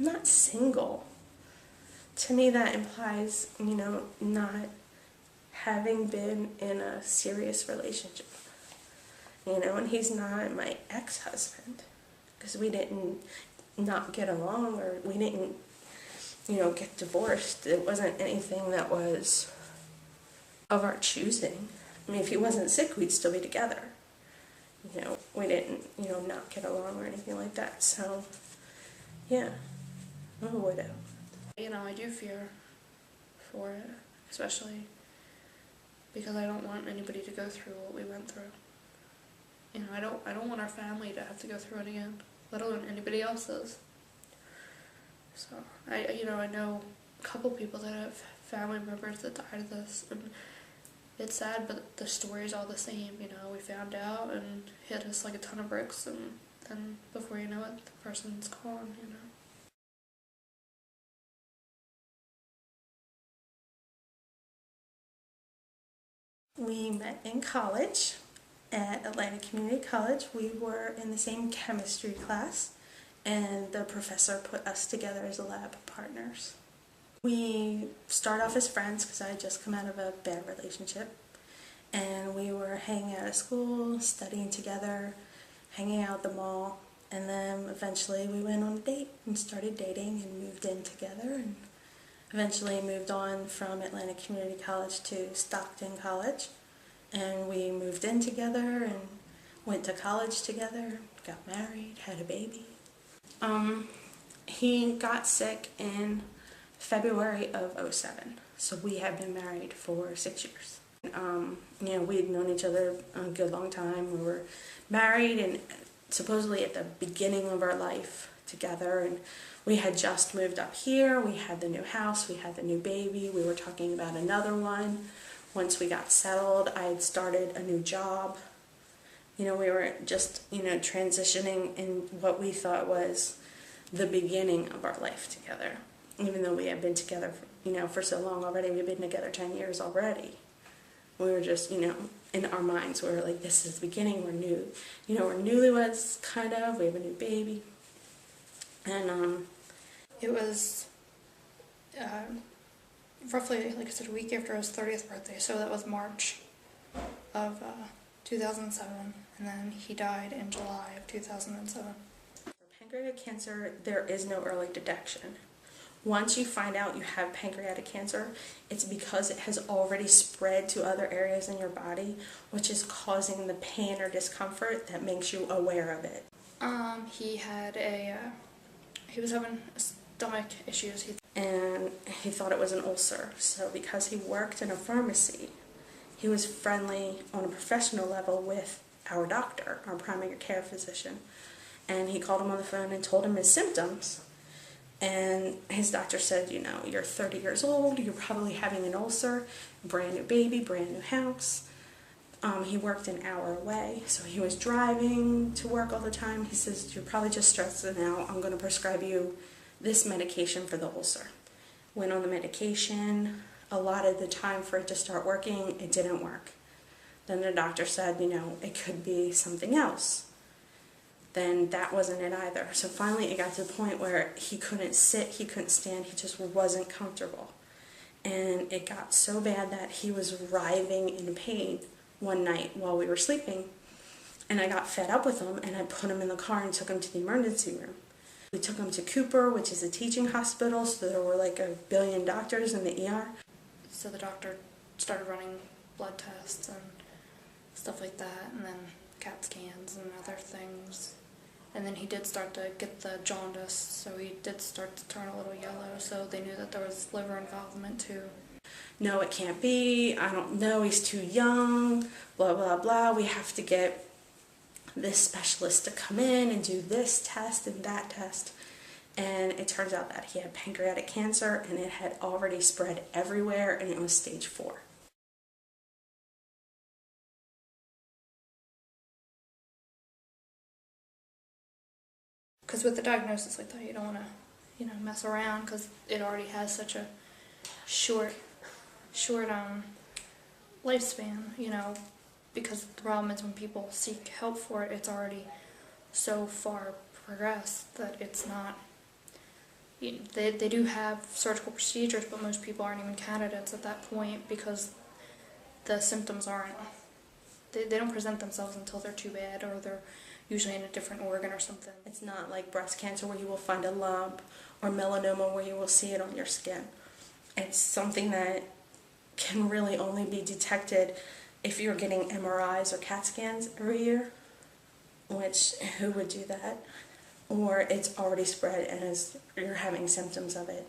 I'm not single. To me, that implies, not having been in a serious relationship. And he's not my ex-husband, because we didn't not get along, or we didn't, get divorced. It wasn't anything that was of our choosing. I mean, if he wasn't sick, we'd still be together. We didn't, not get along or anything like that. So, yeah, I'm a widow. I do fear for it, especially because I don't want anybody to go through what we went through. I don't want our family to have to go through it again, let alone anybody else's. So, I know a couple people that have family members that died of this, and it's sad, but the story's all the same. We found out and hit us like a ton of bricks, and then before you know it, the person's gone, We met in college at Atlantic Community College. We were in the same chemistry class, and the professor put us together as lab partners. We started off as friends because I had just come out of a bad relationship, and we were hanging out at school, studying together, hanging out at the mall, and then eventually we went on a date and started dating and moved in together, and eventually moved on from Atlantic Community College to Stockton College, and we moved in together and went to college together, got married, had a baby. He got sick in February of '07, so we had been married for 6 years. We had known each other a good long time. We were married and supposedly at the beginning of our life together, and we had just moved up here. We had the new house, we had the new baby, we were talking about another one. Once we got settled, I had started a new job. We were just, transitioning in what we thought was the beginning of our life together. Even though we had been together, for so long already, we've been together 10 years already. We were just, in our minds, we were like, this is the beginning, we're new. We're newlyweds, kind of, we have a new baby. And, it was roughly, like I said, a week after his 30th birthday, so that was March of 2007, and then he died in July of 2007. For pancreatic cancer, there is no early detection. Once you find out you have pancreatic cancer, it's because it has already spread to other areas in your body, which is causing the pain or discomfort that makes you aware of it. He was having stomach issues. And he thought it was an ulcer. So because he worked in a pharmacy, he was friendly on a professional level with our doctor, our primary care physician. And he called him on the phone and told him his symptoms. And his doctor said, you're 30 years old, you're probably having an ulcer, brand new baby, brand new house. He worked an hour away, so he was driving to work all the time. He says, you're probably just stressing out. I'm going to prescribe you this medication for the ulcer. Went on the medication. A lot of the time for it to start working, it didn't work. Then the doctor said, it could be something else. Then that wasn't it either. So finally it got to the point where he couldn't sit, he couldn't stand, he just wasn't comfortable. And it got so bad that he was writhing in pain one night while we were sleeping. And I got fed up with him, and I put him in the car and took him to the emergency room. We took him to Cooper, which is a teaching hospital, so there were like 1 billion doctors in the ER. So the doctor started running blood tests and stuff like that, and then CAT scans and other things. And then he did start to get the jaundice, so he did start to turn a little yellow, so they knew that there was liver involvement too. No, it can't be, I don't know, he's too young, blah, blah, blah. We have to get this specialist to come in and do this test and that test. And it turns out that he had pancreatic cancer, and it had already spread everywhere, and it was stage 4. Because with the diagnosis like that, you don't want to, mess around, because it already has such a short lifespan, because the problem is when people seek help for it, it's already so far progressed that it's not They do have surgical procedures, but most people aren't even candidates at that point because the symptoms aren't, they don't present themselves until they're too bad, or they're usually in a different organ or something. It's not like breast cancer where you will find a lump, or melanoma where you will see it on your skin. It's something that can really only be detected if you're getting MRIs or CAT scans every year, which who would do that? Or it's already spread and you're having symptoms of it.